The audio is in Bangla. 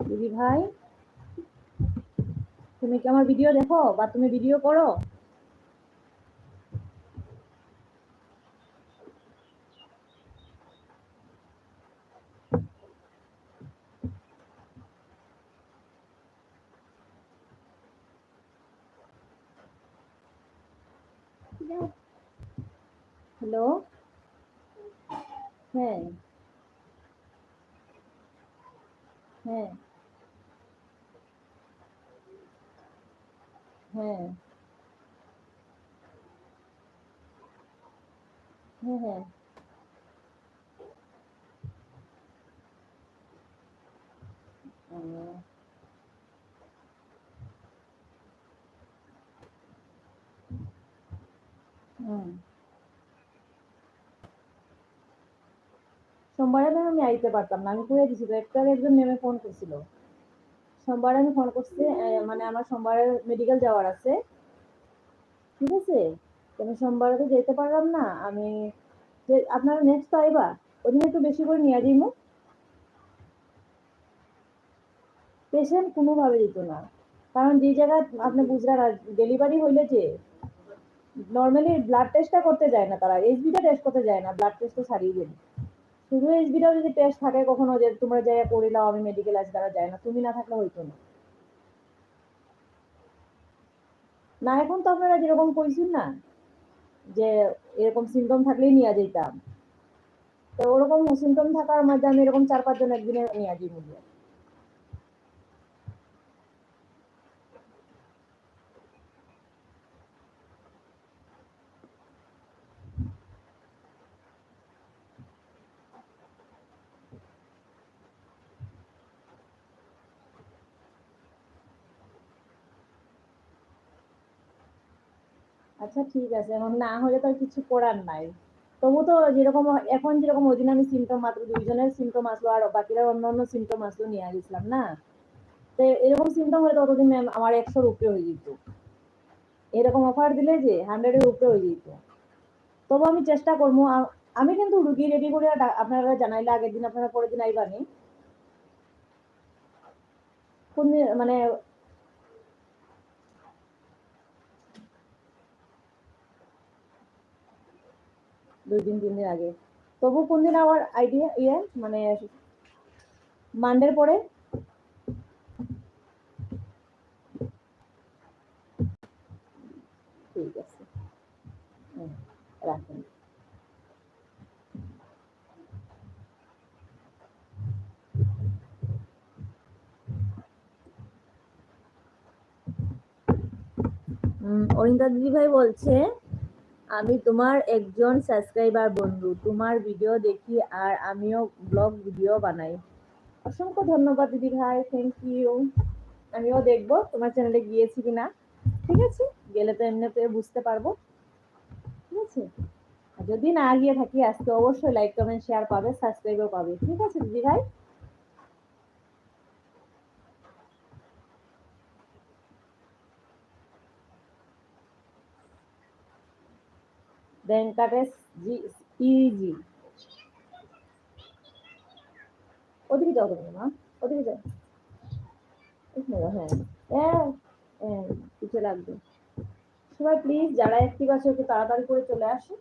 দিদি ভাই, তুমি কি আমার ভিডিও দেখো বা তুমি ভিডিও করো? হ্যালো। হ্যাঁ, হ্যাঁ, হ্যাঁ, হ্যাঁ, হ্যাঁ। উম, হুম। সোমবারে ম্যাম আমি আইতে পারতাম না, আমি কয়ে দিছি তো, একটা একজন ম্যামে ফোন করছিল। সোমবারে আমি ফোন করছি, মানে আমার সোমবারে মেডিকেল যাওয়ার আছে, ঠিক আছে? তো আমি সোমবারে তো যেতে পারলাম না। আমি যে আপনারা নেক্সট তো আইবা, ওদিন একটু বেশি করে নিয়ে যাইমু। পেশেন্ট কোনোভাবে দিত না, কারণ যে জায়গায় আপনি বুঝলেন আর ডেলিভারি হইলে যে নর্মালি ব্লাড টেস্টটা করতে যায় না, তারা এইচবিটা টেস্ট করতে যায় না, ব্লাড টেস্ট তো ছাড়িয়ে দেন। শুধু এইচবিটাও যদি টেস্ট থাকে কখনো, যে তোমরা যাইয়া করিলাও, আমি মেডিকেল আজ দ্বারা যায় না, তুমি না থাকলে হইতো না। না, এখন তো আপনারা যেরকম কইছেন না, যে এরকম সিমটম থাকলেই নিয়ে যেতাম, তো ওরকম সিমটম থাকার মধ্যে আমি এরকম 4-5 জন একদিনে নিয়ে যাই মুলিয়া। আচ্ছা ঠিক আছে, এখন না হলে তো আর কিছু করার নাই। তবু তো যেরকম এখন যেরকম ওই দিন আমি সিমটম মাত্র 2 জনের সিমটম আসলো, আর বাকিরা অন্য অন্য সিমটম আসলো, নিয়ে গেছিলাম না। তো এরকম সিমটম হলে ততদিন ম্যাম আমার 100-র উপরে হয়ে যেত। এরকম অফার দিলে যে 100-এর উপরে হয়ে যেত। তবু আমি চেষ্টা করবো। আমি কিন্তু রুগী রেডি করে আপনারা জানাইলে আগের দিন, আপনারা পরের দিন আইবানি। কোন মানে 2 দিন 3 দিন আগে। তবু কোন দিন আমার আইডিয়া মানে মানডের পরে। ঠিক আছে। হুম, রাখেন। অরিন্দা দিদি ভাই বলছে, আমি তোমার একজন সাবস্ক্রাইবার বন্ধু, তোমার ভিডিও দেখি আর আমিও ব্লগ ভিডিও বানাই। অসংখ্য ধন্যবাদ দিদি ভাই, থ্যাংক ইউ। আমিও দেখবো তোমার চ্যানেলে গিয়েছি কিনা। ঠিক আছে, গেলে তো এমনিতে বুঝতে পারবো। ঠিক আছে, আর যদি না গিয়ে থাকি আজকে অবশ্যই লাইক কমেন্ট শেয়ার পাবে, সাবস্ক্রাইবও পাবে। ঠিক আছে দিদি ভাই। ভেঙ্কাটেশ জি, ইজি। ওদিকে যাও তুমি মা, ওদিকে যাও। হ্যাঁ, হ্যাঁ, হ্যাঁ, পিছিয়ে লাগবে। সবাই প্লিজ যারা অ্যাক্টিভ আছে একটু তাড়াতাড়ি করে চলে আসো।